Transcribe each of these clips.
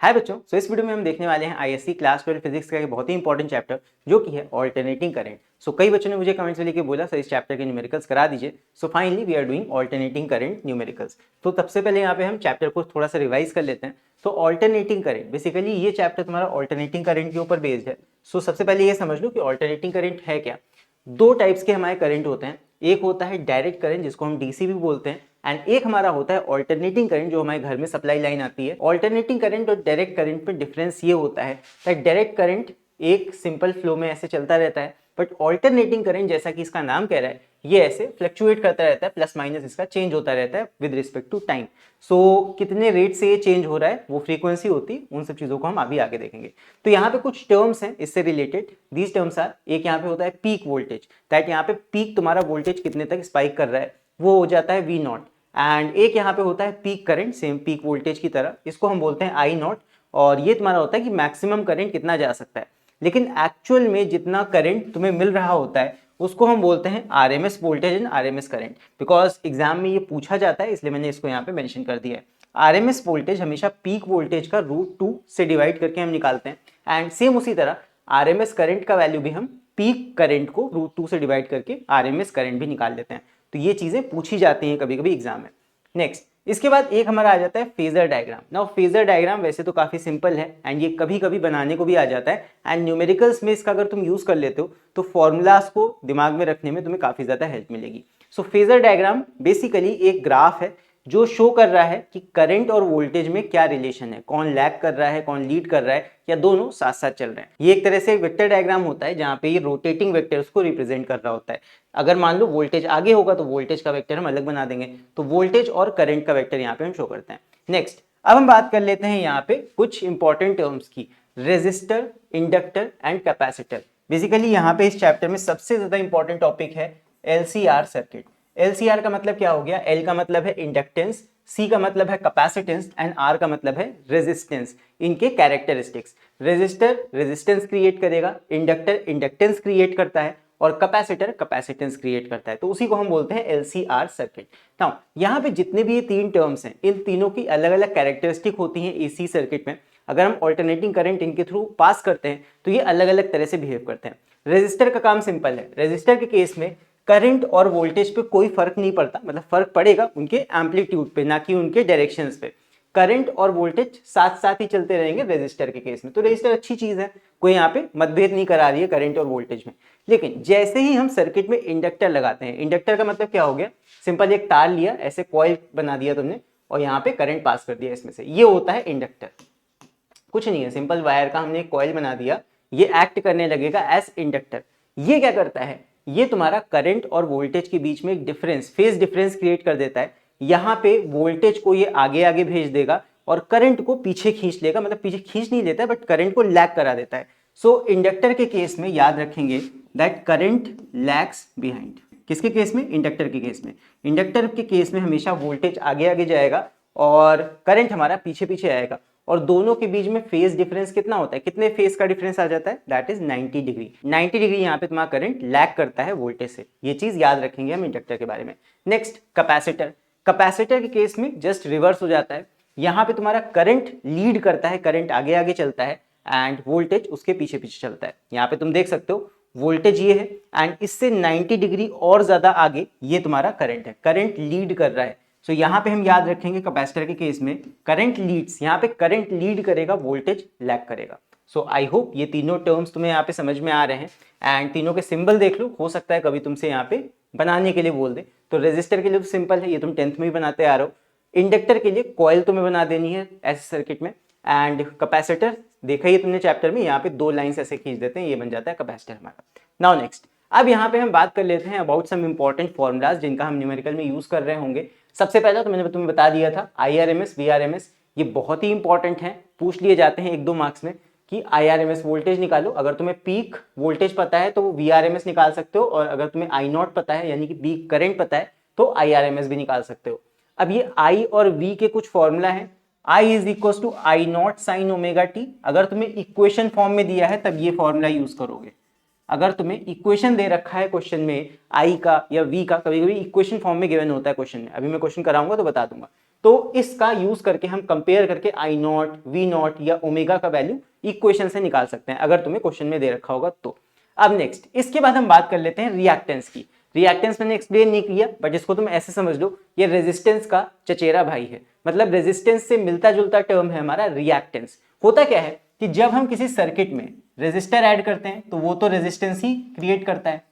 हाय बच्चों, इस वीडियो में हम देखने वाले हैं आईएससी क्लास 12 फिजिक्स का एक बहुत ही इंपॉर्टेंट चैप्टर जो कि है ऑल्टरनेटिंग करंट। कई बच्चों ने मुझे कमेंट्स में लिखे बोला सर इस चैप्टर के न्यूमेरिकल्स करा दीजिए। Finally we are doing alternating current numericals. सबसे पहले यहाँ पे हम चैप्टर को थोड़ा सा रिवाइज कर लेते हैं। ऑल्टरनेटिंग करंट बेसिकली ये चैप्टर तुम्हारा ऑल्टरनेटिंग करंट के ऊपर बेस्ड है। सबसे पहले ये समझ लो कि ऑल्टरनेटिंग करंट है क्या। दो टाइप्स के हमारे करंट होते हैं, एक होता है डायरेक्ट करंट जिसको हम डीसी भी बोलते हैं, एंड एक हमारा होता है ऑल्टरनेटिंग करंट जो हमारे घर में सप्लाई लाइन आती है। ऑल्टरनेटिंग करंट और डायरेक्ट करंट में डिफरेंस ये होता है कि डायरेक्ट करंट एक सिंपल फ्लो में ऐसे चलता रहता है, बट ऑल्टरनेटिंग करंट जैसा कि इसका नाम कह रहा है ये ऐसे फ्लक्चुएट करता रहता है, प्लस माइनस इसका चेंज होता रहता है विद रिस्पेक्ट टू टाइम। कितने रेट से ये चेंज हो रहा है, वो फ्रीक्वेंसी होती है, उन सब चीजों को हम अभी आगे देखेंगे। तो यहाँ पे कुछ टर्म्स हैं इससे रिलेटेड। दीज टर्म्स आर, एक यहाँ पे होता है पीक वोल्टेज, दैट यहाँ पे पीक तुम्हारा वोल्टेज कितने तक स्पाइक कर रहा है वो हो जाता है वी नॉट। एंड एक यहाँ पे होता है peak current, same peak voltage की तरह, इसको हम बोलते हैं आई नॉट। और ये तुम्हारा होता है कि मैक्सिमम करंट कितना जा सकता है, लेकिन एक्चुअल में जितना करंट तुम्हें मिल रहा होता है उसको हम बोलते हैं RMS voltage and RMS current. Because exam में ये पूछा जाता है इसलिए मैंने इसको यहाँ पे मेंशन कर दिया है। आरएमएस वोल्टेज हमेशा पीक वोल्टेज का √2 से डिवाइड करके हम निकालते हैं, एंड सेम उसी तरह आरएमएस करंट का वैल्यू भी हम पीक करंट को √2 से डिवाइड करके आरएमएस करंट भी निकाल लेते हैं। तो ये चीजें पूछी जाती हैं कभी कभी एग्जाम में। नेक्स्ट, इसके बाद एक हमारा आ जाता है phasor diagram. Now phasor diagram वैसे तो काफी सिंपल है एंड ये कभी कभी बनाने को भी आ जाता है, एंड न्यूमेरिकल्स में इसका अगर तुम यूज कर लेते हो तो फॉर्मूलाज को दिमाग में रखने में तुम्हें काफी ज्यादा हेल्प मिलेगी। फेजर डायग्राम बेसिकली एक ग्राफ है जो शो कर रहा है कि करंट और वोल्टेज में क्या रिलेशन है, कौन लैग कर रहा है कौन लीड कर रहा है, या दोनों साथ साथ चल रहे हैं। ये एक तरह से वेक्टर डायग्राम होता है जहां पे ये रोटेटिंग वेक्टर्स को रिप्रेजेंट कर रहा होता है। अगर मान लो वोल्टेज आगे होगा तो वोल्टेज का वेक्टर हम अलग बना देंगे, तो वोल्टेज और करंट का वेक्टर यहाँ पे हम शो करते हैं। नेक्स्ट, अब हम बात कर लेते हैं यहाँ पे कुछ इंपॉर्टेंट टर्म्स की, resistor, inductor and capacitor. Basically यहाँ पे इस चैप्टर में सबसे ज्यादा इंपॉर्टेंट टॉपिक है एलसीआर सर्किट। एलसीआर का मतलब क्या हो गया, एल का मतलब है इंडक्टेंस, सी का मतलब है कैपेसिटेंस एंड आर का मतलब है रेजिस्टेंस। इनके कैरेक्टरिस्टिक्स, रेजिस्टर रेजिस्टेंस क्रिएट करेगा, इंडक्टर इंडक्टेंस क्रिएट करता है, और कैपेसिटर कैपेसिटेंस क्रिएट करता है। तो उसी को हम बोलते हैं एलसीआर सर्किट। नाउ यहाँ पे जितने भी ये तीन टर्म्स हैं इन तीनों की अलग अलग कैरेक्टरिस्टिक होती हैं एसी सर्किट में। अगर हम ऑल्टरनेटिंग करंट इनके थ्रू पास करते हैं तो ये अलग अलग तरह से बिहेव करते हैं। रेजिस्टर का काम सिंपल है, रेजिस्टर के केस में करंट और वोल्टेज पे कोई फर्क नहीं पड़ता, मतलब फर्क पड़ेगा उनके एम्पलीट्यूड पे ना कि उनके डायरेक्शंस पे। करंट और वोल्टेज साथ साथ ही चलते रहेंगे रेजिस्टर के केस में। तो रेजिस्टर अच्छी चीज है, कोई यहाँ पे मतभेद नहीं करा रही है करंट और वोल्टेज में। लेकिन जैसे ही हम सर्किट में इंडक्टर लगाते हैं, इंडक्टर का मतलब क्या हो गया, सिंपल एक तार लिया, ऐसे कॉइल बना दिया तुमने और यहाँ पे करंट पास कर दिया इसमें से, ये होता है इंडक्टर। कुछ नहीं है, सिंपल वायर का हमने एक कॉइल बना दिया, ये एक्ट करने लगेगा एज इंडक्टर। ये क्या करता है, ये तुम्हारा करंट और वोल्टेज के बीच में एक डिफरेंस, फेज डिफरेंस क्रिएट कर देता है। यहाँ पे वोल्टेज को ये आगे आगे भेज देगा और करंट को पीछे खींच लेगा, मतलब पीछे खींच नहीं लेता है बट करंट को लैग करा देता है। इंडक्टर के केस में याद रखेंगे दैट करंट लैग्स बिहाइंड। किसके केस में, इंडक्टर के केस में। इंडक्टर के केस में हमेशा वोल्टेज आगे आगे जाएगा और करंट हमारा पीछे पीछे आएगा, और दोनों के बीच में फेज डिफरेंस कितना होता है, कितने फेज का डिफरेंस आ जाता है, दैट इज 90 डिग्री। 90 डिग्री यहाँ पे तुम्हारा करंट लैग करता है वोल्टेज से। ये चीज याद रखेंगे हम इंडक्टर के बारे में। Next, capacitor. कैपेसिटर के केस में जस्ट रिवर्स हो जाता है, यहाँ पे तुम्हारा करंट लीड करता है, करंट आगे आगे चलता है एंड वोल्टेज उसके पीछे पीछे चलता है। यहाँ पे तुम देख सकते हो वोल्टेज ये है एंड इससे 90 डिग्री और ज्यादा आगे ये तुम्हारा करंट है, करंट लीड कर रहा है। यहाँ पे हम याद रखेंगे कैपेसिटर के केस में करंट लीड्स, यहाँ पे करंट लीड करेगा, वोल्टेज लैग करेगा। आई होप ये तीनों टर्म्स तुम्हें यहाँ पे समझ में आ रहे हैं, एंड तीनों के सिंबल देख लो, हो सकता है कभी तुमसे यहाँ पे बनाने के लिए बोल दे। तो रेजिस्टर के लिए तो सिंपल है, ये तुम 10th में भी बनाते आ रहे हो। इंडक्टर के लिए कॉइल तुम्हें बना देनी है ऐसे सर्किट में, एंड कैपेसिटर देखा ही तुमने चैप्टर में, यहाँ पे दो लाइंस ऐसे खींच देते हैं, ये बन जाता है कैपेसिटर हमारा। नाउ नेक्स्ट, अब यहाँ पे हम बात कर लेते हैं अबाउट सम इंपॉर्टेंट फॉर्मुलाज जिनका हम न्यूमेरिकल में यूज कर रहे होंगे। सबसे पहला तो मैंने तुम्हें बता दिया था IRMS VRMS, ये बहुत ही इंपॉर्टेंट है, पूछ लिए जाते हैं 1-2 मार्क्स में कि IRMS वोल्टेज निकालो। अगर तुम्हें पीक वोल्टेज पता है तो VRMS निकाल सकते हो, और अगर तुम्हें I नॉट पता है यानी कि पीक करंट पता है तो IRMS भी निकाल सकते हो। अब ये I और V के कुछ फॉर्मूला है। I is equal to I nought sine omega t. अगर तुम्हें इक्वेशन फॉर्म में दिया है तब ये फॉर्मूला यूज करोगे। अगर तुम्हें इक्वेशन दे रखा है क्वेश्चन में आई का या वी का, कभी कभी इक्वेशन फॉर्म में गिवन होता है क्वेश्चन में, अभी मैं क्वेश्चन कराऊंगा तो बता दूंगा। तो इसका यूज करके हम कंपेयर करके आई नॉट, वी नॉट या ओमेगा का वैल्यू इक्वेशन से निकाल सकते हैं, अगर तुम्हें क्वेश्चन में दे रखा होगा तो। अब नेक्स्ट, इसके बाद हम बात कर लेते हैं रिएक्टेंस की। रिएक्टेंस मैंने एक्सप्लेन नहीं किया, बट इसको तुम ऐसे समझ लो, ये रेजिस्टेंस का चचेरा भाई है, मतलब रेजिस्टेंस से मिलता जुलता टर्म है हमारा रिएक्टेंस। होता क्या है कि जब हम किसी सर्किट में रेजिस्टर ऐड करते हैं तो वो तो रेजिस्टेंस ही क्रिएट करता है,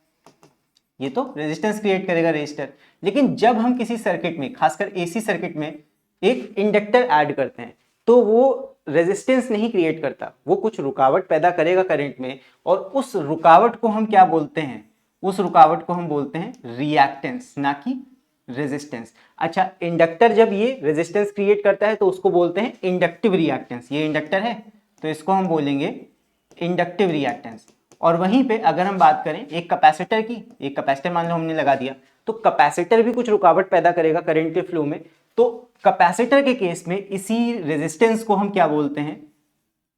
ये तो रेजिस्टेंस क्रिएट करेगा रेजिस्टर। लेकिन जब हम किसी सर्किट में, खासकर एसी सर्किट में, एक इंडक्टर ऐड करते हैं तो वो रेजिस्टेंस नहीं क्रिएट करता, वो कुछ रुकावट पैदा करेगा करंट में, और उस रुकावट को हम क्या बोलते हैं, उस रुकावट को हम बोलते हैं रिएक्टेंस, ना कि रेजिस्टेंस। अच्छा, इंडक्टर जब ये रेजिस्टेंस क्रिएट करता है तो उसको बोलते हैं इंडक्टिव रिएक्टेंस। ये इंडक्टर है तो इसको हम बोलेंगे इंडक्टिव रिएक्टेंस। और वहीं पे अगर हम बात करें एक कैपेसिटर की, एक कैपेसिटर मान लो हमने लगा दिया, तो कैपेसिटर भी कुछ रुकावट पैदा करेगा करंट के फ्लो में। तो कैपेसिटर के केस में इसी रेजिस्टेंस को हम क्या बोलते हैं,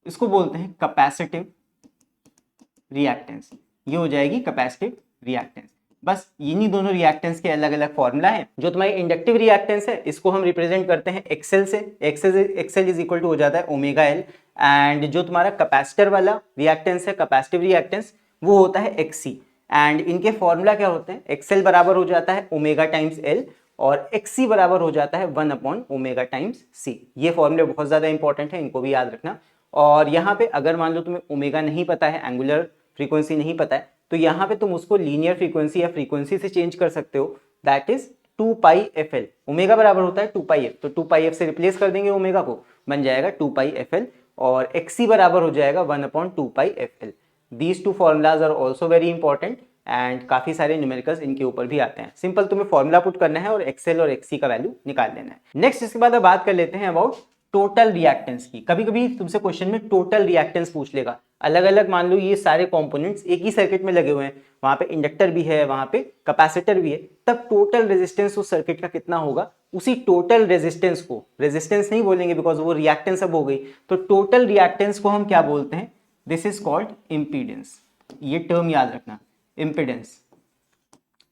इसको बोलते हैं कैपेसिटिव रिएक्टेंस। ये हो जाएगी कैपेसिटिव रिएक्टेंस। बस इन्हीं दोनों रिएक्टेंस के अलग अलग फॉर्मूला है। जो तुम्हारी इंडक्टिव रिएक्टेंस है इसको हम रिप्रेजेंट करते हैं एक्सेल से, एक्सेल इज इक्वल टू हो जाता है ओमेगा एल। एंड जो तुम्हारा कैपेसिटर वाला रिएक्टेंस है, कैपेसिटिव रिएक्टेंस, वो होता है एक्सी। एंड इनके फॉर्मूला क्या होते हैं, एक्सेल बराबर हो जाता है ओमेगा टाइम्स एल, और एक्सी बराबर हो जाता है 1 अपॉन ओमेगा टाइम्स सी। ये फॉर्मूले बहुत ज्यादा इंपॉर्टेंट है, इनको भी याद रखना। और यहाँ पे अगर मान लो तुम्हें ओमेगा नहीं पता है, एंगुलर फ्रीक्वेंसी नहीं पता है, तो यहाँ पे तुम उसको लीनियर फ्रीक्वेंसी या फ्रीक्वेंसी से चेंज कर सकते हो, that is 2 pi F L. Omega बराबर होता है 2 पाई एफ, तो 2 पाई एफ से रिप्लेस कर देंगे ओमेगा को, बन जाएगा 2 पाई एफ एल, और एक्सी बराबर हो जाएगा 1 upon 2 pi F L. These two formulas are also very important and काफी सारे न्यूमेरिकल्स इनके ऊपर भी आते हैं। सिंपल तुम्हें फॉर्मूला पुट करना है और एक्सेल और एक्सी का वैल्यू निकाल लेना है। नेक्स्ट, इसके बाद अब बात कर लेते हैं अबाउट टोटल रिएक्टेंस की। कभी कभी तुमसे क्वेश्चन में टोटल रिएक्टेंस पूछ लेगा, अलग अलग मान लो ये सारे कंपोनेंट्स एक ही सर्किट में लगे हुए हैं, वहां पे इंडक्टर भी है, वहां पे कैपेसिटर भी है, तब टोटल रेजिस्टेंस उस सर्किट का कितना होगा, उसी टोटल रेजिस्टेंस को, रेजिस्टेंस नहीं बोलेंगे बिकॉज वो रिएक्टेंस अब हो गई, तो टोटल रिएक्टेंस को हम क्या बोलते हैं, दिस इज कॉल्ड इम्पीडेंस। ये टर्म याद रखना, इम्पीडेंस।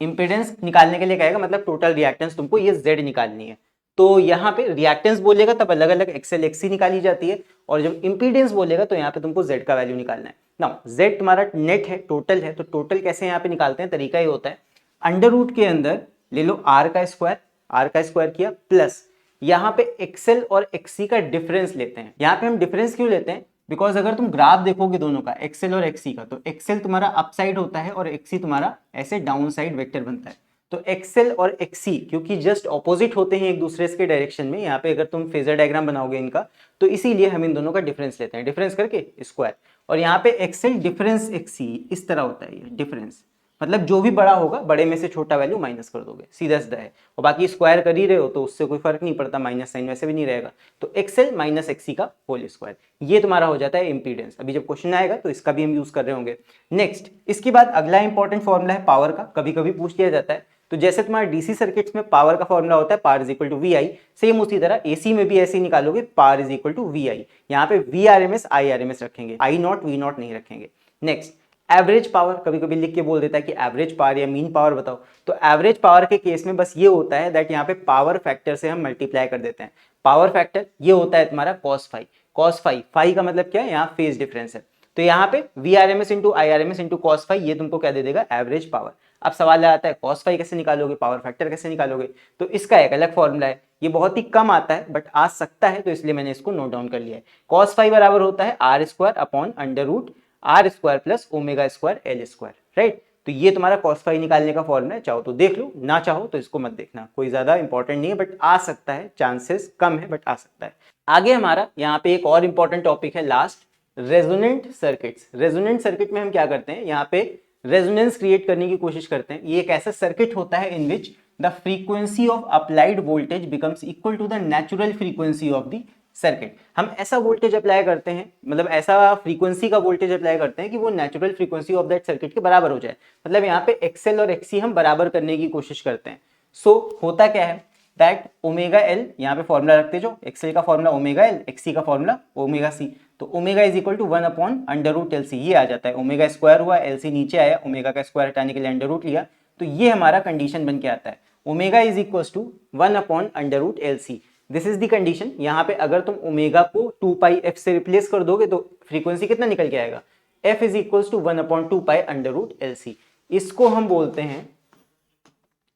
इम्पीडेंस निकालने के लिए कहेगा मतलब टोटल रिएक्टेंस तुमको ये Z निकालनी है, तो यहाँ पे रिएक्टेंस बोलेगा तब अलग अलग एक्सेल एक्सी निकाली जाती है, और जब इम्पीडेंस बोलेगा तो यहाँ पे तुमको Z का वैल्यू निकालना है। नाउ Z तुम्हारा नेट है, टोटल है, तो टोटल कैसे यहाँ पे निकालते हैं, तरीका ये होता है, अंडर रूट के अंदर ले लो R का स्क्वायर किया, प्लस यहाँ पे एक्सेल और एक्सी का डिफरेंस लेते हैं। यहाँ पे हम डिफरेंस क्यों लेते हैं, बिकॉज अगर तुम ग्राफ देखोगे दोनों का, एक्सेल और एक्सी का, तो एक्सेल तुम्हारा अप साइड होता है और एक्सी तुम्हारा ऐसे डाउन साइड वेक्टर बनता है। तो एक्सेल और एक्सी क्योंकि जस्ट ऑपोजिट होते हैं एक दूसरे के डायरेक्शन में, यहाँ पे अगर तुम फेजर डायग्राम बनाओगे इनका, तो इसीलिए हम इन दोनों का डिफरेंस लेते हैं, डिफरेंस करके स्क्वायर। और यहाँ पे एक्सेल डिफरेंस एक्सी इस तरह होता है, ये डिफरेंस मतलब जो भी बड़ा होगा बड़े में से छोटा वैल्यू माइनस कर दोगे, सीधा सीधा है। और बाकी स्क्वायर कर ही रहे हो तो उससे कोई फर्क नहीं पड़ता, माइनस साइन वैसे भी नहीं रहेगा। तो एक्सेल माइनस एक्सी का होल स्क्वायर, ये तुम्हारा हो जाता है इंपीडेंस। अभी जब क्वेश्चन आएगा तो इसका भी हम यूज कर रहे होंगे। नेक्स्ट, इसके बाद अगला इंपॉर्टेंट फॉर्मूला है पावर का, कभी कभी पूछ लिया जाता है। तो जैसे तुम्हारा डीसी सर्किट्स में पावर का फॉर्मूला होता है power is equal to V I, same उसी तरह एसी में भी ऐसे ही निकालोगे, power is equal to V I. यहाँ पे V R M S I R M S रखेंगे, आई नॉट वी नॉट नहीं रखेंगे। नेक्स्ट, एवरेज पावर, कभी कभी लिख के बोल देता है कि एवरेज पावर या मीन पावर बताओ, तो एवरेज पावर के केस में बस ये होता है दैट यहाँ पे पावर फैक्टर से हम मल्टीप्लाई कर देते हैं। पावर फैक्टर ये होता है तुम्हारा cos phi, cos phi, phi का मतलब क्या है, यहाँ फेज डिफरेंस है, तो यहाँ पे V R M S into I R M S into cos phi, ये तुमको क्या दे देगा, एवरेज पावर। अब सवाल आता है cos फाई कैसे निकालोगे, पावर फैक्टर कैसे निकालोगे, तो इसका एक अलग फॉर्मूला है, ये बहुत ही कम आता है बट आ सकता है, तो इसलिए मैंने इसको नोट डाउन कर लिया है। cos फाई बराबर होता है R square upon under root R square plus omega square L square, right. तो ये तुम्हारा cos फाई निकालने का फॉर्मूला है, चाहो तो देख लो, ना चाहो तो इसको मत देखना, कोई ज्यादा इंपॉर्टेंट नहीं है बट आ सकता है, चांसेस कम है बट आ सकता है। आगे हमारा यहाँ पे एक और इंपॉर्टेंट टॉपिक है last, resonant circuits. Resonant circuit में हम क्या करते हैं, यहाँ पे रेजोनेंस क्रिएट करने की कोशिश करते हैं। ये एक ऐसा सर्किट होता है in which the frequency of applied voltage becomes equal to the natural frequency of the circuit. हम ऐसा वोल्टेज अप्लाई करते हैं, मतलब ऐसा फ्रीक्वेंसी का वोल्टेज अप्लाई करते हैं कि वो natural frequency of that circuit के बराबर हो जाए, मतलब यहाँ पे एक्सेल और एक्सी हम बराबर करने की कोशिश करते हैं। सो होता क्या है दैट ओमेगा एल, यहाँ पे फॉर्मूला रखते जो, एक्सेल का फॉर्मूला ओमेगा एल, एक्सी का फॉर्मूला ओमेगा सी, तो omega is equal to 1 upon under root L C, ये आ जाता है। ओमेगा स्क्वायर हुआ, एल सी नीचे आया, ओमेगा का स्क्वायर हटाने के लिए अंडर रूट लिया, तो ये हमारा कंडीशन बन के आता है, omega is equal to 1 upon under root L C. This is the condition. यहाँ पे अगर तुम ओमेगा को 2 पाई एफ से रिप्लेस कर दोगे तो फ्रीक्वेंसी कितना निकल के आएगा, F is equals to 1/2 pi under root L C. इसको हम बोलते हैं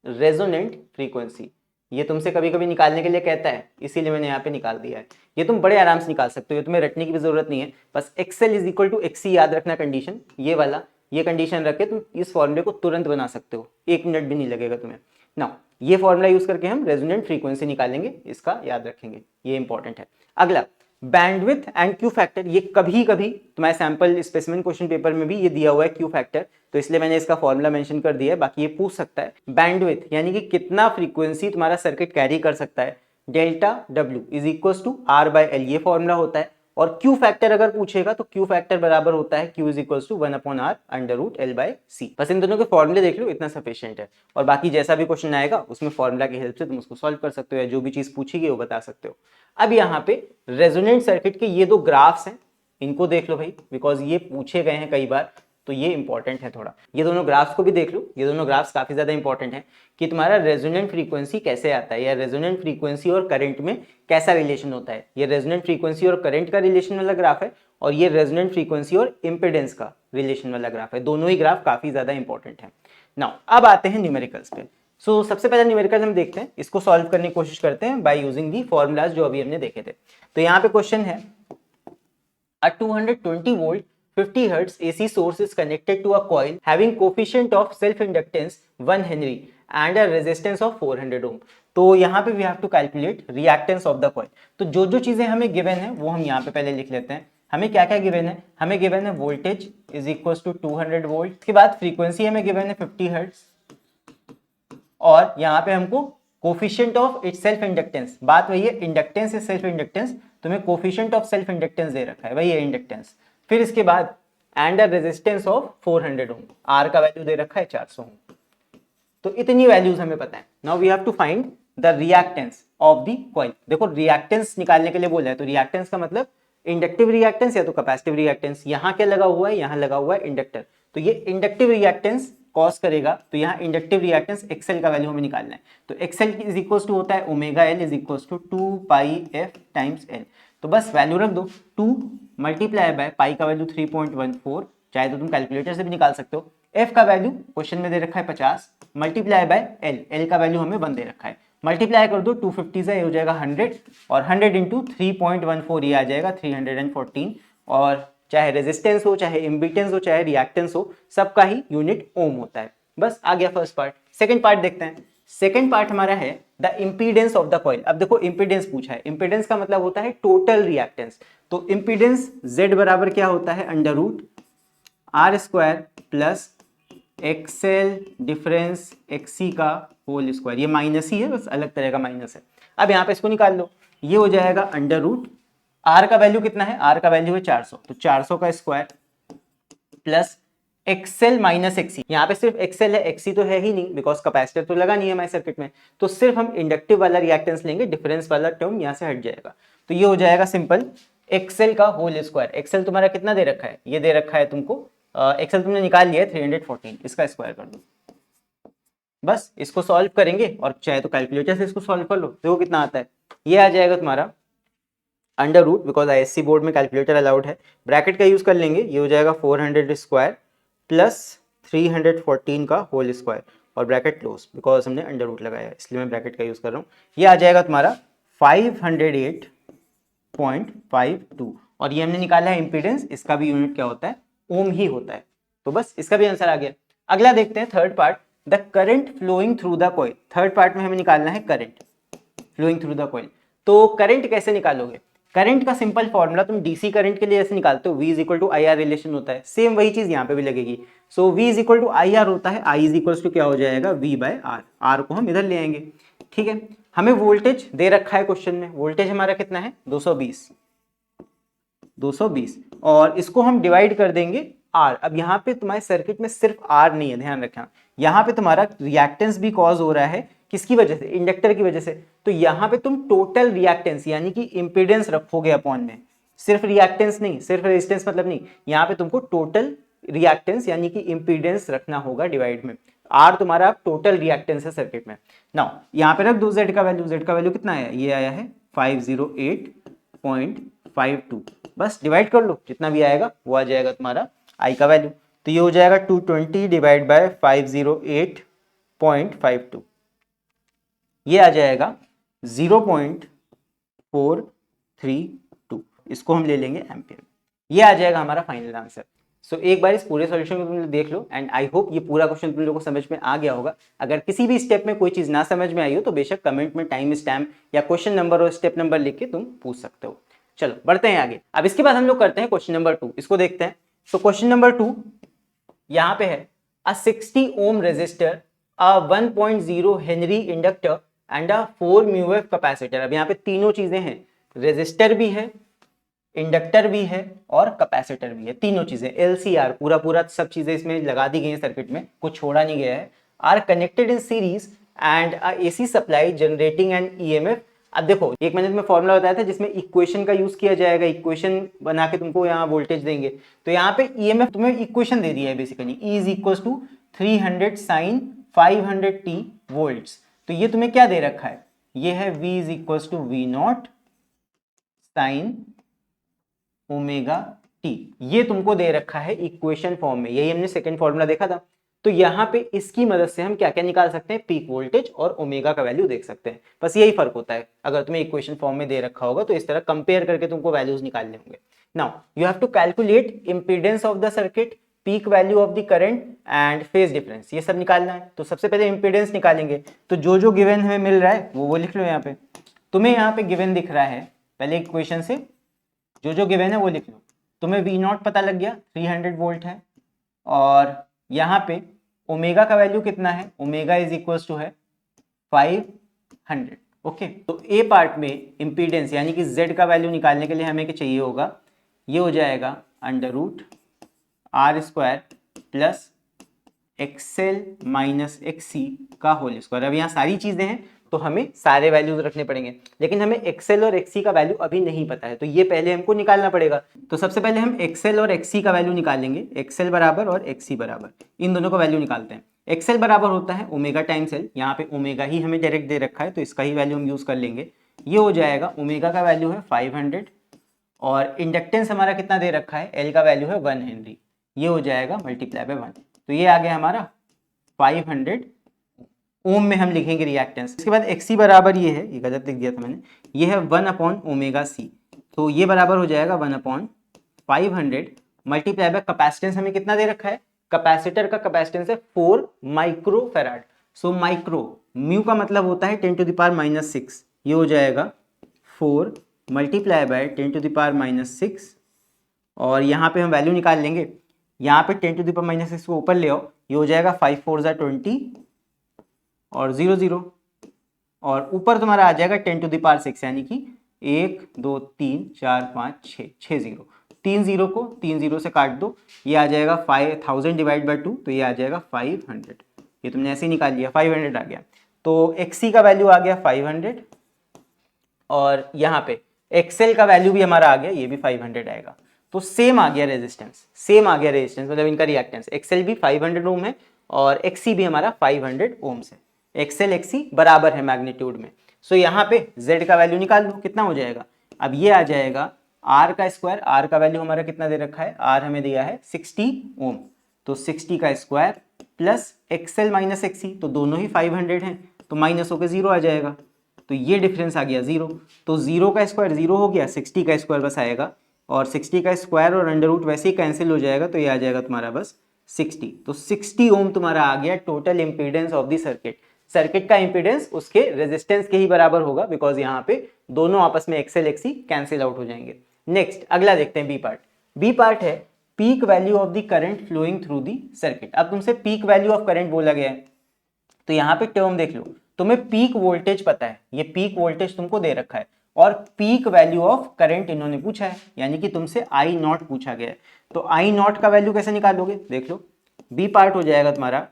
रेजोनेंट फ्रीक्वेंसी। ये तुमसे कभी कभी निकालने के लिए कहता है, इसीलिए मैंने यहाँ पे निकाल दिया है। ये तुम बड़े आराम से निकाल सकते हो, तुम्हें रटने की भी जरूरत नहीं है, बस XL is equal to XC याद रखना कंडीशन, ये वाला, ये कंडीशन रख के तुम इस फॉर्मूले को तुरंत बना सकते हो, 1 मिनट भी नहीं लगेगा तुम्हें। नाउ ये फॉर्मूला यूज करके हम रेजोनेंट फ्रीक्वेंसी निकालेंगे, इसका याद रखेंगे, ये इंपॉर्टेंट है। अगला बैंडविड्थ एंड क्यू फैक्टर, ये कभी कभी तुम्हारे सैंपल स्पेसिमेन क्वेश्चन पेपर में भी ये दिया हुआ है क्यू फैक्टर, तो इसलिए मैंने इसका फॉर्मूला मेंशन कर दिया है, बाकी ये पूछ सकता है। बैंडविड्थ यानी कि कितना फ्रीक्वेंसी तुम्हारा सर्किट कैरी कर सकता है, delta W is equal to R by L, ये फॉर्मूला होता है। और क्यू फैक्टर अगर पूछेगा तो क्यू फैक्टर बराबर होता है Q is equal to 1/r under root L by C. बस इन दोनों के फॉर्मूले देख लो, इतना सफिशिएंट है। और बाकी जैसा भी क्वेश्चन आएगा उसमें फॉर्मूला की हेल्प से तुम उसको सॉल्व कर सकते हो, या जो भी चीज पूछेगी वो बता सकते हो। अब यहाँ पे रेजोनेंट सर्किट के ये दो ग्राफ्स हैं, इनको देख लो भाई, बिकॉज ये पूछे गए हैं कई बार, तो ये इंपॉर्टेंट है थोड़ा। ये दोनों ग्राफ्स को भी देख लो, ये दोनों ग्राफ्स काफी ज्यादा इंपॉर्टेंट है कि तुम्हारा रेजोनेंट फ्रीक्वेंसी कैसे आता है, या रेजोनेंट फ्रीक्वेंसी और करंट में कैसा रिलेशन होता है। ये रेजोनेंट फ्रीक्वेंसी और करंट का रिलेशन वाला ग्राफ है, और ये रेजोनेंट फ्रीक्वेंसी और इंपेडेंस का रिलेशन वाला ग्राफ है। दोनों ही ग्राफ काफी ज्यादा इंपॉर्टेंट है। नाउ अब आते हैं न्यूमेरिकल्स पे। सो सबसे पहले न्यूमेरिकल्स हम देखते हैं, इसको सॉल्व करने की कोशिश करते हैं बाय यूजिंग दी फॉर्मूलाज जो अभी हमने देखे थे। तो यहाँ पे क्वेश्चन है, अ 220 volt 50 hertz AC source is connected to a coil having coefficient of self-inductance 1 Henry and a resistance of 400 ohm. तो यहाँ पे we have to calculate reactance of the coil. तो जो जो चीजें हमें गिवन है वो हम यहाँ पे पहले लिख लेते हैं। हमें क्या क्या गिवन है, हमें गिवन है voltage is equal to 200 volt, उसके बाद फ्रीक्वेंसी हमें गिवन है 50 हर्ट्ज, और यहाँ पे हमको coefficient of itself inductance, बात वही है, इंडक्टेंस इज सेल्फ इंडक्टेंस, तुम्हें कोफिशिएंट ऑफ सेल्फ इंडक्टेंस दे रखा है, वही है इंडक्टेंस। फिर इसके बाद and a resistance of 400 ohm, R का वैल्यू दे रखा है 400 ओम। तो इतनी वैल्यूज हमें पता है। Now we have to find the reactance of the coil. देखो रिएक्टेंस निकालने के लिए बोला है, तो रिएक्टेंस का मतलब इंडक्टिव रिएक्टेंस या तो कैपेसिटिव रिएक्टेंस। यहाँ क्या लगा हुआ है, यहाँ लगा हुआ है इंडक्टर, तो ये इंडक्टिव रिएक्टेंस कॉस करेगा, तो यहाँ इंडक्टिव रिएक्टेंस एक्सएल का वैल्यू हमें निकालना है। तो एक्सएल इज इक्वल्स टू होता है omega L is equals to 2 pi F times L. तो बस वैल्यू रख दो, 2 मल्टीप्लाई बाय पाई का वैल्यू 3.14, चाहे तो तुम कैलकुलेटर से भी निकाल सकते हो। एफ का वैल्यू क्वेश्चन में दे रखा है 50, मल्टीप्लाई बाय एल, एल का वैल्यू हमें 1 दे रखा है, मल्टीप्लाई कर दो 250 से, ये हो जाएगा 100, और 100 इंटू 3.14 ये आ जाएगा 314। और चाहे रेजिस्टेंस हो, चाहे इम्बिटेंस हो, चाहे रिएक्टेंस हो, सबका ही यूनिट ओम होता है। बस आ गया फर्स्ट पार्ट। सेकंड पार्ट देखते हैं। सेकंड पार्ट हमारा है the impedance of the coil. अब देखो इम्पीडेंस पूछा है, इम्पीडेंस का मतलब होता है टोटल रिएक्टेंस। तो इम्पीडेंस Z बराबर क्या होता है, under root R square plus XL difference XC का होल स्क्वायर। ये माइनस ही है, बस अलग तरह का माइनस है। अब यहाँ पे इसको निकाल लो, ये हो जाएगा अंडर रूट, आर का वैल्यू कितना है, आर का वैल्यू है 400, तो 400 का square plus XL minus XC. यहाँ पे सिर्फ एक्सएल है, एक्सी तो है ही नहीं, बिकॉज कैपेसिटर तो लगा नहीं है हमारे सर्किट में, तो सिर्फ हम इंडक्टिव वाला रिएक्टेंस लेंगे, डिफरेंस वाला टर्म यहाँ से हट जाएगा। तो ये हो जाएगा सिंपल एक्सएल का होल स्क्वायर। एक्सएल तुम्हारा कितना दे रखा है, ये दे रखा है तुमको, एक्सएल तुमने निकाल लिया है 314, इसका स्क्वायर कर दो। बस इसको सॉल्व करेंगे, और चाहे तो कैलकुलेटर से इसको सॉल्व कर लो, देखो कितना आता है। ये आ जाएगा तुम्हारा under root, because ISC board में कैलकुलेटर अलाउड है, ब्रैकेट का यूज कर लेंगे, ये हो जाएगा 400 स्क्वायर प्लस 314 का होल स्क्वायर, और ब्रैकेट क्लोज, बिकॉज हमने अंडर रूट लगाया है इसलिए मैं ब्रैकेट का यूज कर रहा हूँ। ये आ जाएगा तुम्हारा 508.52, और ये हमने निकाला है इंपीडेंस, इसका भी यूनिट क्या होता है, ओम ही होता है। तो बस इसका भी आंसर आ गया। अगला देखते हैं third part, the current flowing through the coil. Third part में हमें निकालना है current flowing through the coil. तो करंट कैसे निकालोगे, करंट का सिंपल फॉर्मूला तुम डीसी करंट के लिए ऐसे निकालते हो, V is equal to I R relation होता है, सेम वही चीज यहाँ पे भी लगेगी। So V is equal to I R होता है, I इज इक्वल टू क्या हो जाएगा, V बाय आर, आर को हम इधर ले आएंगे। ठीक है, हमें वोल्टेज दे रखा है क्वेश्चन में, वोल्टेज हमारा कितना है 220, और इसको हम डिवाइड कर देंगे R। अब यहाँ पे तुम्हारे सर्किट में सिर्फ R नहीं है, ध्यान रखना, यहाँ पे तुम्हारा रिएक्टेंस भी कॉज हो रहा है, किसकी वजह से, इंडक्टर की वजह से। तो यहाँ पे तुम टोटल रिएक्टेंस यानी कि इंपीडेंस रखोगे अपॉन में, सिर्फ रिएक्टेंस नहीं, सिर्फ रेजिस्टेंस मतलब नहीं, यहाँ पे तुमको टोटल रिएक्टेंस यानी कि इंपीडेंस रखना होगा डिवाइड में। आर तुम्हारा टोटल रिएक्टेंस है सर्किट में। नाउ यहाँ पे रख दो Z का वैल्यू, Z का वैल्यू कितना आया, ये आया है 508.52, बस डिवाइड कर लो, जितना भी आएगा वो आ जाएगा तुम्हारा आई का वैल्यू। तो ये हो जाएगा 220 डिवाइड बाय 508.52, ये आ जाएगा 0.432, इसको हम ले लेंगे एम्पियर। ये आ जाएगा हमारा फाइनल आंसर। सो एक बार इस पूरे सॉल्यूशन को तुम लोग देख लो एंड आई होप ये पूरा क्वेश्चन तुम लोगों को समझ में आ गया होगा। अगर किसी भी स्टेप में कोई चीज ना समझ में आई हो तो बेशक कमेंट में टाइम स्टैम्प या क्वेश्चन नंबर और स्टेप नंबर लिख के तुम पूछ सकते हो। चलो बढ़ते हैं आगे। अब इसके बाद हम लोग करते हैं क्वेश्चन नंबर 2, इसको देखते हैं। तो क्वेश्चन नंबर 2 यहाँ पे है a 60 ohm resistor, a 1.0 henry inductor and a 4 mu F capacitor. अब यहाँ पे तीनों चीजें हैं, रेजिस्टर भी है, इंडक्टर भी है और कैपेसिटर भी है, तीनों चीजें LCR पूरा सब चीजें इसमें लगा दी गई हैं सर्किट में, कुछ छोड़ा नहीं गया है। Are connected in series and AC supply generating an EMF। अब देखो एक मैंने तुम्हें फॉर्मूला बताया था जिसमें इक्वेशन का यूज किया जाएगा, इक्वेशन बना के तुमको यहाँ वोल्टेज देंगे। तो यहाँ पे EMF तुम्हें इक्वेशन दे दिया है basically, E is equal to 300 sine 500t volts. तो ये तुम्हें क्या दे रखा है, ये है V is equal to V0 sine omega t, ये तुमको दे रखा है इक्वेशन फॉर्म में, यही हमने सेकंड फॉर्मूला देखा था। तो यहाँ पे इसकी मदद से हम क्या क्या निकाल सकते हैं, पीक वोल्टेज और ओमेगा का वैल्यू देख सकते हैं। बस यही फर्क होता है, अगर तुम्हें इक्वेशन फॉर्म में दे रखा होगा तो इस तरह कंपेयर करके तुमको वैल्यूज निकालने होंगे। Now you have to calculate impedance of the circuit, peak value of the current and phase difference, ये सब निकालना है। तो सबसे पहले इंपीडेंस निकालेंगे, तो जो गिवन हमें मिल रहा है वो लिख लो। यहाँ पे तुम्हें यहाँ पे गिवन दिख रहा है, पहले इक्वेशन से जो गिवन है वो लिख लो। तुम्हें V0 पता लग गया 300 वोल्ट है, और यहाँ पे ओमेगा का वैल्यू कितना है, ओमेगा इज इक्वल टू है 500। ओके, तो ए पार्ट में इंपीडेंस यानी कि Z का वैल्यू निकालने के लिए हमें क्या चाहिए होगा, ये हो जाएगा √R² plus XL minus XC का होल स्क्वायर। अब यहाँ सारी चीजें हैं तो हमें सारे वैल्यूज रखने पड़ेंगे, लेकिन हमें XL और XC का वैल्यू अभी नहीं पता है, तो ये पहले हमको निकालना पड़ेगा। तो सबसे पहले हम XL और XC का वैल्यू निकालेंगे, XL बराबर और XC बराबर, इन दोनों का वैल्यू निकालते हैं। XL बराबर होता है ओमेगा टाइम्स L, यहाँ पे ओमेगा ही हमें डायरेक्ट दे रखा है तो इसका ही वैल्यू हम यूज कर लेंगे। ये हो जाएगा ओमेगा का वैल्यू है 500 और इंडक्टेंस हमारा कितना दे रखा है, L का वैल्यू है 1 हेनरी, ये हो जाएगा मल्टीप्लाई बाय 1, तो ये आ गया हमारा 500 ओम में हम लिखेंगे रिएक्टेंस। इसके बाद XC बराबर ये है, ये गलत लिख दिया था मैंने, ये है 1/ओमेगा C, तो ये बराबर हो जाएगा 1/500 मल्टीप्लाई बाय कैपेसिटेंस हमें कितना दे रखा है, कैपेसिटर का कैपेसिटेंस है 4 micro farad. So micro, mu का मतलब होता है 10⁻⁻6, ये हो जाएगा 4 मल्टीप्लाई बाय 10⁻⁻6, और यहाँ पे हम वैल्यू निकाल लेंगे। यहाँ पे 10⁻⁻6 को ऊपर ले आओ, ये हो जाएगा 5 4 ज़ा 20 और 0 0, और ऊपर तुम्हारा आ जाएगा 10⁻6 यानी कि 1 2 3 4 5 6 6 0, 3 0 को 3 0 से काट दो, ये आ जाएगा 5000 डिवाइड बाय 2, तो ये आ जाएगा 500। ये तुमने ऐसे ही निकाल लिया, 500 आ गया। तो XC का वैल्यू आ गया 500 और यहाँ पे XL का वैल्यू भी हमारा आ गया, ये भी 500 आएगा। तो सेम आ गया रेजिस्टेंस, सेम आ गया रेजिस्टेंस, मतलब इनका रिएक्टेंस XL भी 500 ओम है और XC भी हमारा 500 ओम है। XL XC बराबर है मैग्नीट्यूड में। सो यहाँ पे Z का वैल्यू निकाल लो, कितना हो जाएगा, अब ये आ जाएगा R का स्क्वायर, R का वैल्यू हमारा कितना दे रखा है, R हमें दिया है 60 ओम, तो 60 का square plus XL minus XC, तो दोनों ही 500 हैं, तो माइनस होकर 0 आ जाएगा, तो ये डिफरेंस आ गया 0, तो 0 का स्क्वायर 0 हो गया, 60 का स्क्वायर बस आएगा, और 60 का स्क्वायर और अंडर रूट वैसे ही कैंसिल हो जाएगा, तो ये आ जाएगा तुम्हारा बस 60। तो 60 ओम तुम्हारा आ गया total impedance of the circuit. Circuit का इंपीडेंस उसके रेजिस्टेंस के ही बराबर होगा, बिकॉज यहाँ पे दोनों आपस में XL XC कैंसिल आउट हो जाएंगे। नेक्स्ट अगला देखते हैं बी पार्ट। बी पार्ट है peak value of the current flowing through the circuit. अब तुमसे पीक वैल्यू ऑफ करंट बोला गया है, तो यहाँ पे टर्म देख लो, तुम्हें पीक वोल्टेज पता है, ये पीक वोल्टेज तुमको दे रखा है, और पीक वैल्यू ऑफ करंट इन्होंने पूछा है, यानी कि तुमसे I0 पूछा गया है। तो I0 का वैल्यू कैसे निकालोगे, देख लो, बी पार्ट हो जाएगा तुम्हारा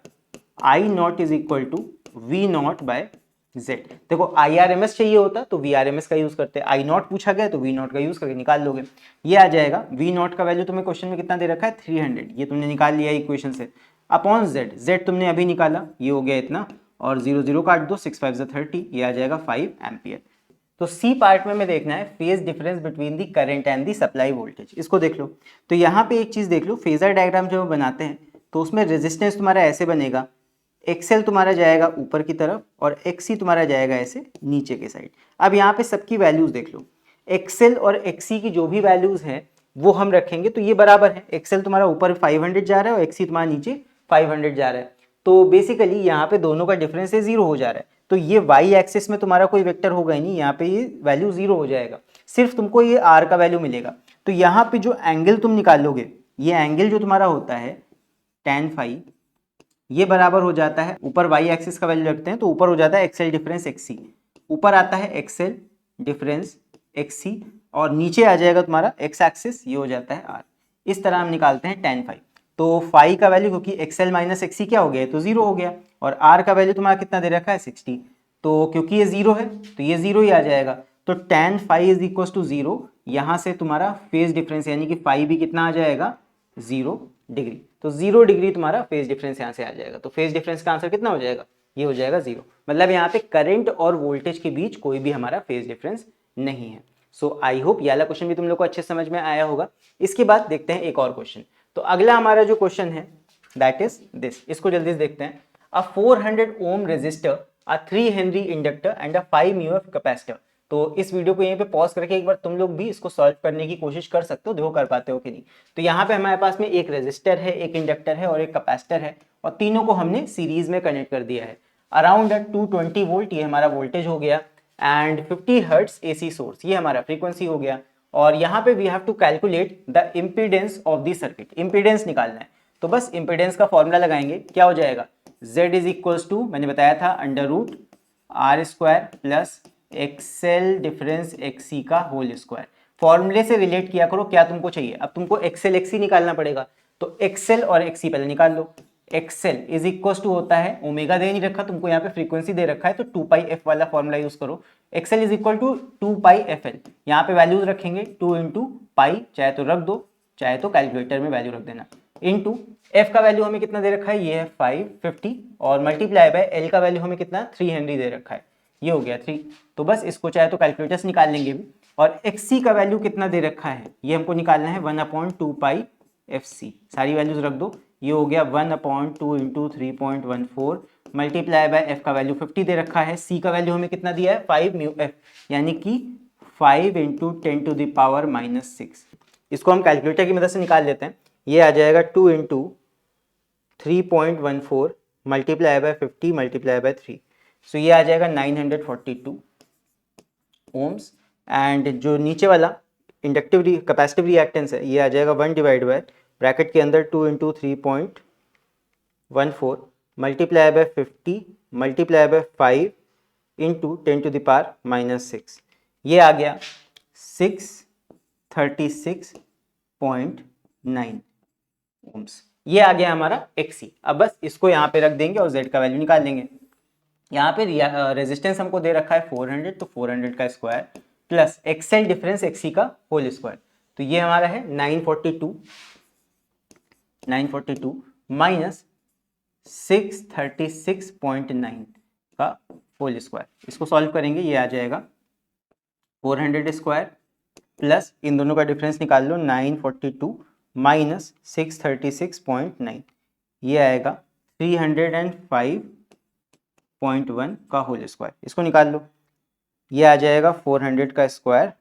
I0 is equal to V0 by Z। देखो IRMS चाहिए होता तो VRMS का यूज करते हैं, I0 पूछा गया तो V0 का यूज करके निकाल लोगे। ये आ जाएगा V0 का वैल्यू तुम्हें क्वेश्चन में कितना दे रखा है 300, ये तुमने निकाल लिया इक्वेशन से, अपॉन Z तुमने अभी निकाला, ये हो गया इतना, और 0 0 काट दो, 6 5 30, ये आ जाएगा 5 एम्पियर। तो सी पार्ट में देखना है phase difference between the current and the supply voltage. इसको देख लो। तो यहाँ पे एक चीज़ देख लो, फेजर डायग्राम जब बनाते हैं तो उसमें रेजिस्टेंस तुम्हारा ऐसे बनेगा, एक्सएल तुम्हारा जाएगा ऊपर की तरफ और एक्सी तुम्हारा जाएगा ऐसे नीचे के साइड। अब यहाँ पे सबकी वैल्यूज देख लो, एक्सएल और एक्सी की जो भी वैल्यूज हैं वो हम रखेंगे तो ये बराबर है। एक्सएल तुम्हारा ऊपर 500 जा रहा है और एक्सी तुम्हारा नीचे 500 जा रहा है, तो बेसिकली यहाँ पे दोनों का डिफरेंस है 0 हो जा रहा है। तो ये वाई एक्सिस में तुम्हारा कोई वेक्टर होगा ही नहीं, यहाँ पे ये वैल्यू 0 हो जाएगा, सिर्फ तुमको ये आर का वैल्यू मिलेगा। तो यहाँ पे जो एंगल तुम निकालोगे, ये एंगल जो तुम्हारा होता है tan फाई, ये बराबर हो जाता है, ऊपर वाई एक्सिस का वैल्यू रखते हैं तो ऊपर हो जाता है एक्सएल डिफरेंस एक्सी, ऊपर आता है एक्सएल डिफरेंस एक्सी और नीचे आ जाएगा तुम्हारा एक्स एक्सिस, ये हो जाता है आर। इस तरह हम निकालते हैं tan फाई। तो फाई का वैल्यू क्योंकि एक्सएल माइनस एक्सी क्या हो गया तो 0 हो गया, और आर का वैल्यू तुम्हारा कितना दे रखा है 60, तो क्योंकि ये 0 है तो ये 0 ही आ जाएगा। तो tan phi is equal to 0, यहाँ से तुम्हारा फेज डिफरेंस यानी कि फाई भी कितना आ जाएगा 0 डिग्री। तो 0 डिग्री तुम्हारा फेज डिफरेंस यहाँ से आ जाएगा। तो फेज डिफरेंस का आंसर कितना हो जाएगा, ये हो जाएगा 0। मतलब यहाँ पे करंट और वोल्टेज के बीच कोई भी हमारा फेज डिफरेंस नहीं है। सो आई होप ये वाला क्वेश्चन भी तुम लोग को अच्छे समझ में आया होगा। इसके बाद देखते हैं एक और क्वेश्चन। तो अगला हमारा जो क्वेश्चन है दैट इज दिस, इसको जल्दी से देखते हैं। A 400 ohm resistor, a 3 henry inductor and a 5 mu F capacitor. तो इस वीडियो को यहीं पे पॉज करके एक बार तुम लोग भी इसको सॉल्व करने की कोशिश कर सकते हो, देखो कर पाते हो कि नहीं। तो यहाँ पे हमारे पास में एक रेजिस्टर है, एक इंडक्टर है और एक कैपेसिटर है, और तीनों को हमने सीरीज में कनेक्ट कर दिया है। अराउंड 220 वोल्ट ये हमारा वोल्टेज हो गया, एंड 50 हर्ट्ज एसी सोर्स ये हमारा फ्रीक्वेंसी हो गया। और यहाँ पे we have to calculate the impedance of the circuit, impedance निकालना है। तो बस इम्पीडेंस का फॉर्मूला लगाएंगे, क्या हो जाएगा Z इज इक्वल्स टू, मैंने बताया था under root R square plus XL difference XC का होल स्क्वायर। फॉर्मूले से रिलेट किया करो क्या तुमको चाहिए। अब तुमको एक्सएल एक्सी निकालना पड़ेगा, तो एक्सएल और एक्सी पहले निकाल लो। एक्सएल इज इक्वल टू होता है, ओमेगा दे नहीं रखा तुमको, यहाँ पे फ्रीक्वेंसी दे रखा है तो 2πf वाला फॉर्मूला यूज करो। XL is equal to 2πfl, यहाँ पे वैल्यूज रखेंगे 2 इंटू पाई, चाहे तो रख दो चाहे तो कैलकुलेटर में वैल्यू रख देना, इनटू एफ का वैल्यू हमें कितना दे रखा है, ये है 550, और मल्टीप्लाई बाय एल का वैल्यू हमें कितना 3 हेनरी दे रखा है, ये हो गया 3। तो बस इसको चाहे तो कैलकुलेटर से निकाल लेंगे भी। और एक्सी का वैल्यू कितना दे रखा है, ये हमको निकालना है 1/2πfc, सारी वैल्यूज रख दो, ये हो गया 1/2 इंटू 3.14 मल्टीप्लाई बाय एफ का वैल्यू 50 दे रखा है, सी का वैल्यू हमें कितना दिया है 5 म्यू एफ, यानी कि 5 इंटू 10⁻⁻⁶। इसको हम कैलकुलेटर की मदद से निकाल लेते हैं, ये आ जाएगा 2 into 3.14 multiply by 50 multiply by 3, सो ये आ जाएगा 942 ओम्स। एंड जो नीचे वाला इंडक्टिव कैपेसिटिव रिएक्टेंस है ये आ जाएगा 1 डिवाइड बाय ब्रैकेट के अंदर 2 into 3.14 multiply by 50 multiply by 5 into 10⁻⁻⁶, ये आ गया 636.9 ओम्स, ये आ गया हमारा एक्सी। अब बस इसको यहाँ पे रख देंगे और जेड का वैल्यू निकाल लेंगे। यहाँ पे रेजिस्टेंस हमको दे रखा है 400, तो 400 का square plus XL difference XC का होल स्क्वायर, तो ये हमारा है 942 माइनस 636.9 का होल स्क्वायर। इसको सॉल्व करेंगे, ये आ जाएगा 400 स्क्वायर प्लस इन दोनों का डिफरेंस निकाल लो 942 माइनस 636.9, ये आएगा 305.1 का होल स्क्वायर। इसको निकाल लो, ये आ जाएगा 400 का स्क्वायर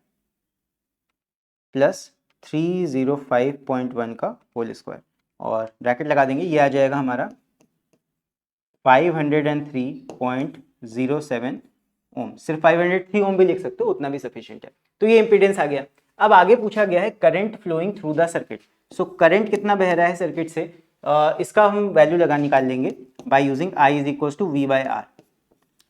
प्लस 305.1 का होल स्क्वायर, और ब्रैकेट लगा देंगे, ये आ जाएगा हमारा 503.07 ओम। सिर्फ 503 ओम भी लिख सकते हो, उतना भी सफिशिएंट है। तो ये इंपीडेंस आ गया। अब आगे पूछा गया है current flowing through the circuit. So current कितना बह रहा है सर्किट से, इसका हम वैल्यू निकाल लेंगे by using I is equal to V by R,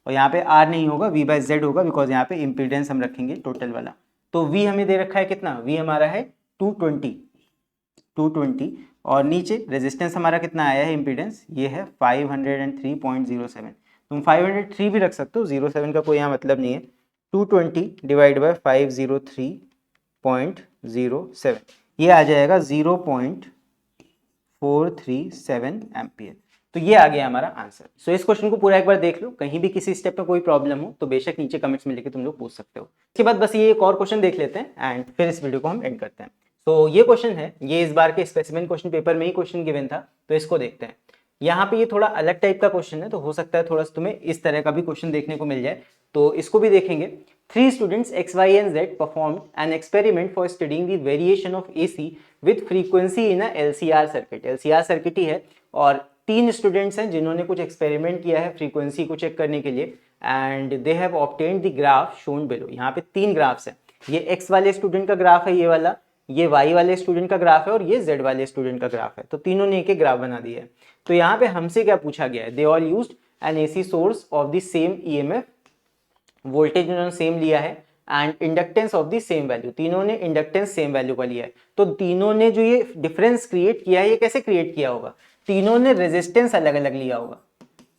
और यहाँ पे R नहीं होगा V बाय Z होगा, बिकॉज यहाँ पे इंपीडेंस हम रखेंगे टोटल वाला। तो V हमें दे रखा है कितना, V हमारा है 220, और नीचे रेजिस्टेंस हमारा कितना आया है इंपीडेंस, ये है 503.07। तुम 503 भी रख सकते हो, 07 का कोई यहाँ मतलब नहीं है। 220 डिवाइड बाय 503.07, ये आ जाएगा 0.437 एम्पियर। तो ये आ गया हमारा आंसर। सो इस क्वेश्चन को पूरा एक बार देख लो, कहीं भी किसी स्टेप में कोई प्रॉब्लम हो तो बेशक नीचे कमेंट्स में लिखे तुम लोग पूछ सकते हो। इसके बाद बस ये एक और क्वेश्चन देख लेते हैं एंड फिर इस वीडियो को हम एंड करते हैं। तो ये क्वेश्चन है, ये इस बार के स्पेसिमेन क्वेश्चन पेपर में ही क्वेश्चन गिवन था, तो इसको देखते हैं। यहाँ पे ये थोड़ा अलग टाइप का क्वेश्चन है, तो हो सकता है थोड़ा सा तुम्हें इस तरह का भी क्वेश्चन देखने को मिल जाए, तो इसको भी देखेंगे। 3 students X, Y and Z performed an experiment for studying the variation of AC with frequency in a LCR circuit। LCR circuit ही है और 3 स्टूडेंट्स हैं जिन्होंने कुछ एक्सपेरिमेंट किया है फ्रीक्वेंसी को चेक करने के लिए and they have obtained the graph shown below. यहाँ पे 3 ग्राफ्स हैं, ये X वाले स्टूडेंट का ग्राफ है ये वाला, ये Y वाले स्टूडेंट का ग्राफ है और ये Z वाले स्टूडेंट का ग्राफ है। तो तीनों ने एक एक ग्राफ बना दिया है। तो यहाँ पे हमसे क्या पूछा गया है, they all used N AC source of the same EMF, voltage उन्होंने सेम लिया है and inductance of the same value, तीनों ने इंडक्टेंस सेम वैल्यू का लिया है। तो तीनों ने जो ये डिफरेंस क्रिएट किया है ये कैसे क्रिएट किया होगा, तीनों ने रेजिस्टेंस अलग अलग लिया होगा,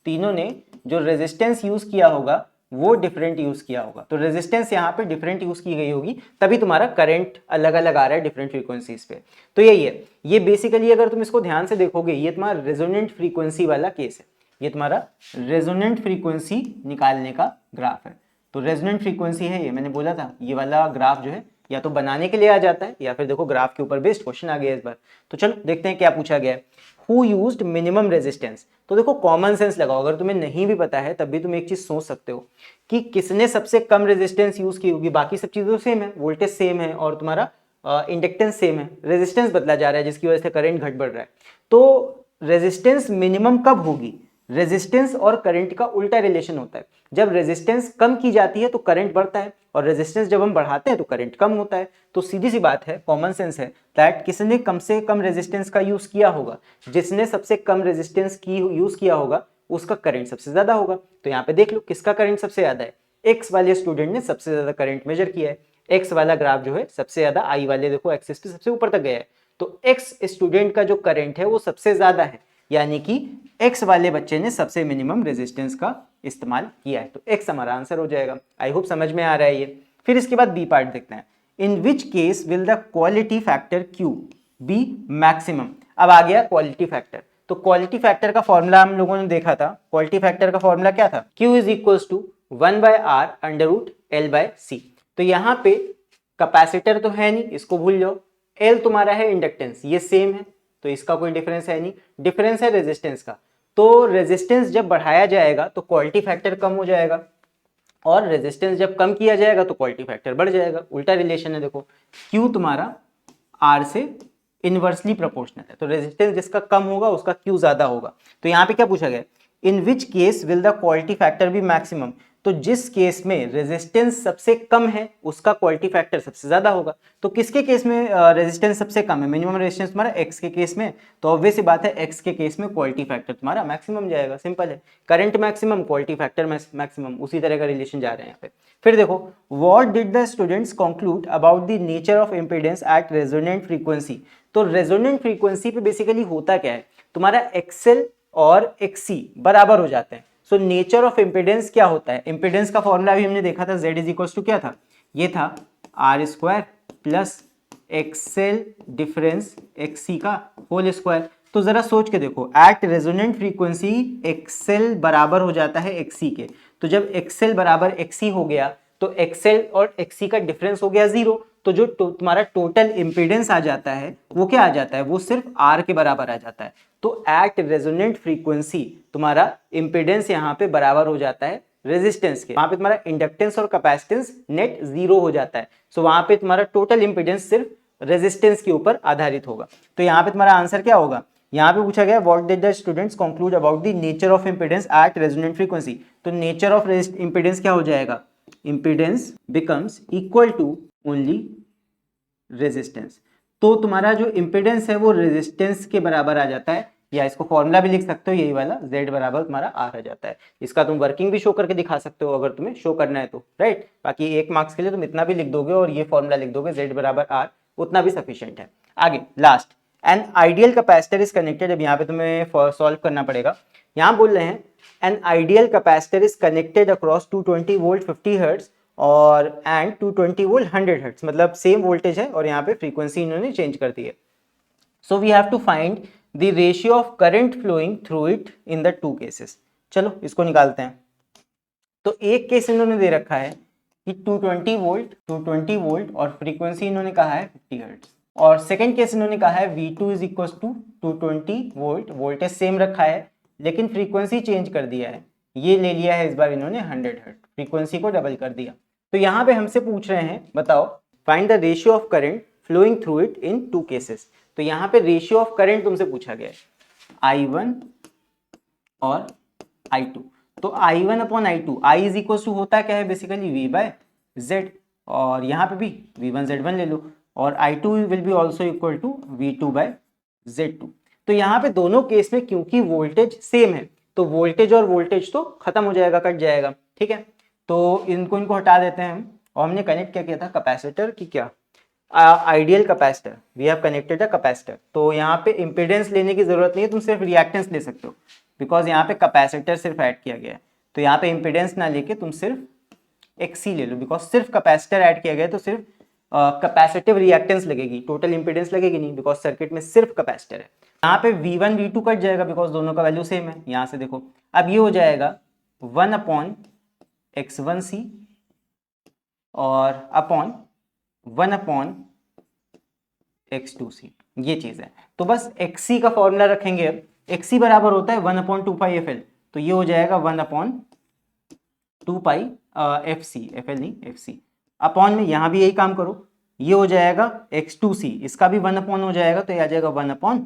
तीनों ने जो रेजिस्टेंस यूज किया होगा वो डिफरेंट यूज किया होगा। तो रेजिस्टेंस यहाँ पे डिफरेंट यूज की गई होगी, तभी तुम्हारा करंट अलग अलग आ रहा है डिफरेंट फ्रीक्वेंसीज पे। तो यही है, ये बेसिकली अगर तुम इसको ध्यान से देखोगे ये तुम्हारा रेजोनेंट फ्रीक्वेंसी वाला केस है, ये तुम्हारा रेजोनेंट फ्रीक्वेंसी निकालने का ग्राफ है। तो रेजोनेंट फ्रीक्वेंसी है ये, मैंने बोला था ये वाला ग्राफ जो है या तो बनाने के लिए आ जाता है या फिर देखो ग्राफ के ऊपर बेस्ड क्वेश्चन आ गया इस बार। तो चलो देखते हैं क्या पूछा गया है। हु यूज्ड मिनिमम रेजिस्टेंस, तो देखो कॉमन सेंस लगाओ, अगर तुम्हें नहीं भी पता है तब भी तुम एक चीज सोच सकते हो कि किसने सबसे कम रेजिस्टेंस यूज की होगी। बाकी सब चीजें तो सेम है, वोल्टेज सेम है और तुम्हारा इंडक्टेंस सेम है, रेजिस्टेंस बदला जा रहा है जिसकी वजह से करंट घट बढ़ रहा है। तो रेजिस्टेंस मिनिमम कब होगी, रेजिस्टेंस और करंट का उल्टा रिलेशन होता है। जब रेजिस्टेंस कम की जाती है तो करंट बढ़ता है और रेजिस्टेंस जब हम बढ़ाते हैं तो करंट कम होता है। तो सीधी सी बात है, कॉमन सेंस है दैट किसने कम से कम रेजिस्टेंस का यूज किया होगा, जिसने सबसे कम रेजिस्टेंस की यूज किया होगा उसका करंट सबसे ज्यादा होगा। तो यहाँ पे देख लो किसका करंट सबसे ज्यादा है, एक्स वाले स्टूडेंट ने सबसे ज्यादा करंट मेजर किया है। एक्स वाला ग्राफ जो है सबसे ज्यादा आई वाले देखो एक्सिस पे सबसे ऊपर तक गया है, तो एक्स स्टूडेंट का जो करंट है वो सबसे ज्यादा है, यानी कि एक्स वाले बच्चे ने सबसे मिनिमम रेजिस्टेंस का इस्तेमाल किया है। तो एक्स हमारा आंसर हो जाएगा। आई होप समझ में आ रहा है ये। फिर इसके बाद बी पार्ट देखते हैं। In which case will the quality factor Q be maximum. अब आ गया क्वालिटी फैक्टर। तो क्वालिटी फैक्टर का फॉर्मूला हम लोगों ने देखा था, क्वालिटी फैक्टर का फॉर्मूला क्या था, Q is equals to 1/R under root L/C। तो यहाँ पे कैपेसिटर तो है नहीं, इसको भूल जाओ, L तुम्हारा है इंडक्टेंस, ये सेम है तो इसका कोई डिफरेंस है नहीं, डिफरेंस है रेजिस्टेंस का। तो रेजिस्टेंस जब बढ़ाया जाएगा तो क्वालिटी फैक्टर कम हो जाएगा और रेजिस्टेंस जब कम किया जाएगा तो क्वालिटी फैक्टर बढ़ जाएगा, उल्टा रिलेशन है। देखो Q तुम्हारा R से इनवर्सली प्रोपोर्शनल है, तो रेजिस्टेंस जिसका कम होगा उसका Q ज्यादा होगा। तो यहाँ पे क्या पूछा गया, in which case will the quality factor be maximum. तो जिस केस में रेजिस्टेंस सबसे कम है उसका क्वालिटी फैक्टर सबसे ज्यादा होगा। तो किसके केस में रेजिस्टेंस सबसे कम है, मिनिमम रेजिस्टेंस तुम्हारा एक्स के केस में, तो ऑब्वियस सी बात है एक्स के केस में क्वालिटी फैक्टर तुम्हारा मैक्सिमम जाएगा, सिंपल है। Current maximum, quality factor maximum, उसी तरह का रिलेशन जा रहे हैं यहाँ पे। फिर देखो, what did the students conclude about the nature of impedance at resonant frequency. तो रेजोनेंट फ्रीक्वेंसी पे बेसिकली होता क्या है, तुम्हारा एक्सएल और एक्सी बराबर हो जाते हैं। सो नेचर ऑफ इंपीडेंस क्या होता है, इंपीडेंस का फॉर्मूला भी हमने देखा था, Z इज इक्वल टू क्या था, ये था R square plus XL difference XC का होल स्क्वायर। तो जरा सोच के देखो, एट रेजोनेंट फ्रीक्वेंसी एक्सएल बराबर हो जाता है एक्सी के, तो जब एक्सएल बराबर एक्सी हो गया तो एक्सएल और एक्सी का डिफरेंस हो गया 0, तो जो तुम्हारा टोटल इंपीडेंस आ जाता है वो क्या आ जाता है, वो सिर्फ R के बराबर आ जाता है। तो एट रेजोनेंट फ्रीक्वेंसी तुम्हारा इंपीडेंस यहाँ पे बराबर हो जाता है रेजिस्टेंस के, वहां पे तुम्हारा इंडक्टेंस और कैपेसिटेंस नेट 0 हो जाता है। सो वहां पे तुम्हारा टोटल इंपीडेंस सिर्फ रेजिस्टेंस के ऊपर आधारित होगा। तो यहाँ पे तुम्हारा आंसर क्या होगा, यहाँ पे पूछा गया what did the students conclude about the nature of impedance at resonant frequency. तो नेचर ऑफ इंपीडेंस क्या हो जाएगा, impedance becomes equal to only resistance. तो तुम्हारा जो इंपीडेंस है वो रेजिस्टेंस के बराबर आ जाता है, या इसको फॉर्मूला भी लिख सकते हो यही वाला, Z बराबर तुम्हारा R आ जाता है। इसका तुम वर्किंग भी शो करके दिखा सकते हो अगर तुम्हें शो करना है तो, राइट। बाकी 1 मार्क्स के लिए तुम इतना भी लिख दोगे और ये फॉर्मूला लिख दोगे Z बराबर R, उतना भी सफिशिएंट है। आगे last, an ideal capacitor is connected. अब यहाँ पे तुम्हें सॉल्व करना पड़ेगा। यहाँ बोल रहे हैं an ideal capacitor is connected across 220 volt 50 hertz और एंड 220 वोल्ट 100 हर्ट्ज, मतलब सेम वोल्टेज है और यहाँ पे फ्रीक्वेंसी इन्होंने चेंज कर दी है। So we have to find the ratio of current flowing through it in the two cases. चलो इसको निकालते हैं। तो एक केस इन्होंने दे रखा है कि 220 वोल्ट और फ्रीक्वेंसी इन्होंने कहा है 50 हर्ट्ज, और सेकंड केस इन्होंने कहा है V2 is equal to 220 volt, voltage same रखा है लेकिन फ्रीक्वेंसी चेंज कर दिया है, ये ले लिया है इस बार इन्होंने 100 हर्ट्ज, फ्रीक्वेंसी को डबल कर दिया। तो यहाँ पे हमसे पूछ रहे हैं बताओ find the ratio of current flowing through it in two cases. तो यहाँ पे रेशियो ऑफ करंट तुमसे पूछा गया है I1 और I2। तो I1 upon I2, I is equal to होता है क्या है बेसिकली V बाय Z, और यहाँ पे भी V1 Z1 ले लो, और I2 will be also equal to V2 by Z2। तो यहाँ पे दोनों केस में क्योंकि वोल्टेज सेम है तो वोल्टेज और वोल्टेज तो खत्म हो जाएगा, कट जाएगा, ठीक है। तो इनको हटा देते हैं हम, और हमने कनेक्ट क्या किया था कैपेसिटर की, क्या ideal capacitor, we have connected a capacitor. तो यहाँ पे इंपीडेंस लेने की जरूरत नहीं है, तुम सिर्फ रिएक्टेंस ले सकते हो बिकॉज यहाँ पे कैपेसिटर सिर्फ ऐड किया गया है। तो यहाँ पे इंपीडेंस ना लेके तुम सिर्फ XC ले लो, बिकॉज सिर्फ कैपेसिटर ऐड किया गया है तो सिर्फ कैपेसिटिव रिएक्टेंस लगेगी, टोटल इंपीडेंस लगेगी नहीं, बिकॉज सर्किट में सिर्फ कैपेसिटर है। यहाँ पे V1 V2 कट जाएगा बिकॉज दोनों का वैल्यू सेम है। यहाँ से देखो अब ये हो जाएगा 1 अपॉन X1C और अपॉन 1 अपॉन X2C, ये चीज है। तो बस XC का फॉर्मूला रखेंगे, अब XC बराबर होता है 1 अपॉन 2 पाई FL, तो ये हो जाएगा 1 अपॉन 2 पाई FC, FL नहीं FC, अपॉन में यहाँ भी यही काम करो, ये हो जाएगा X2C, इसका भी 1 अपॉन हो जाएगा तो ये आ जाएगा 1 अपॉन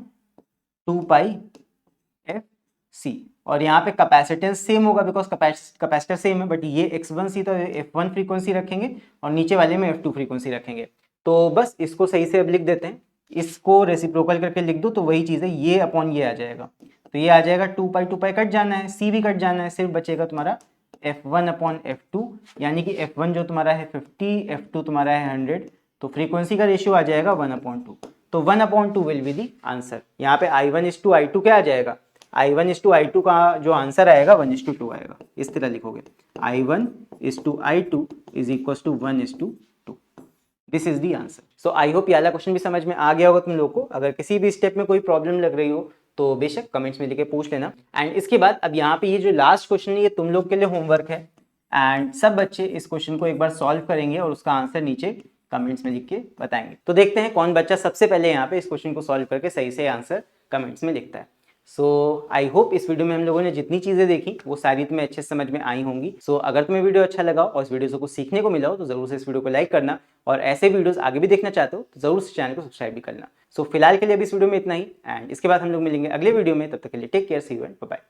2 पाई FC, और यहाँ पे कैपेसिटेंस सेम होगा बिकॉज कैपेसिटर सेम है, बट ये X1C तो F1 फ्रीक्वेंसी रखेंगे और नीचे वाले में F2 फ्रीक्वेंसी रखेंगे। तो बस इसको सही से अब लिख देते हैं, इसको रेसिप्रोकल करके लिख दो तो वही चीज़ है, ये अपॉन ये आ जाएगा, तो ये आ जाएगा 2 पाई कट जाना है, C भी कट जाना है, सिर्फ बचेगा तुम्हारा F1 अपॉन F2, यानी कि F1 जो तुम्हारा है 50, F2 तुम्हारा है 100, तो फ्रीक्वेंसी का रेशियो आ जाएगा 1 अपॉन 2। तो 1 upon 2 will be the answer. यहाँ पे I1 इज टू I2 क्या आ जाएगा, I1 इज टू I2 का जो आंसर आएगा 1 is to 2 आएगा, इस तरह लिखोगे I1 is to I2 is equals to 1 is to 2, this is the answer. So I hope ये वाला क्वेश्चन भी समझ में आ गया होगा तुम लोग को। अगर किसी भी स्टेप में कोई प्रॉब्लम लग रही हो तो बेशक कमेंट्स में लिख के पूछ लेना। एंड इसके बाद अब यहाँ पे ये जो लास्ट क्वेश्चन है ये तुम लोग के लिए होमवर्क है, एंड सब बच्चे इस क्वेश्चन को एक बार सॉल्व करेंगे और उसका आंसर नीचे कमेंट्स में लिख के बताएंगे। तो देखते हैं कौन बच्चा सबसे पहले यहाँ पे इस क्वेश्चन को सॉल्व करके सही से आंसर कमेंट्स में लिखता है। सो आई होप इस वीडियो में हम लोगों ने जितनी चीज़ें देखी वो सारी तुम्हें अच्छे से समझ में आई होंगी। सो अगर तुम्हें वीडियो अच्छा लगा और इस वीडियो से कुछ सीखने को मिला हो तो जरूर से इस वीडियो को लाइक करना, और ऐसे वीडियोस आगे भी देखना चाहते हो तो जरूर से चैनल को सब्सक्राइब भी करना। सो फिलहाल के लिए अभी इस वीडियो में इतना ही, एंड इसके बाद हम लोग मिलेंगे अगले वीडियो में, तब तक के लिए take care, see you and bye.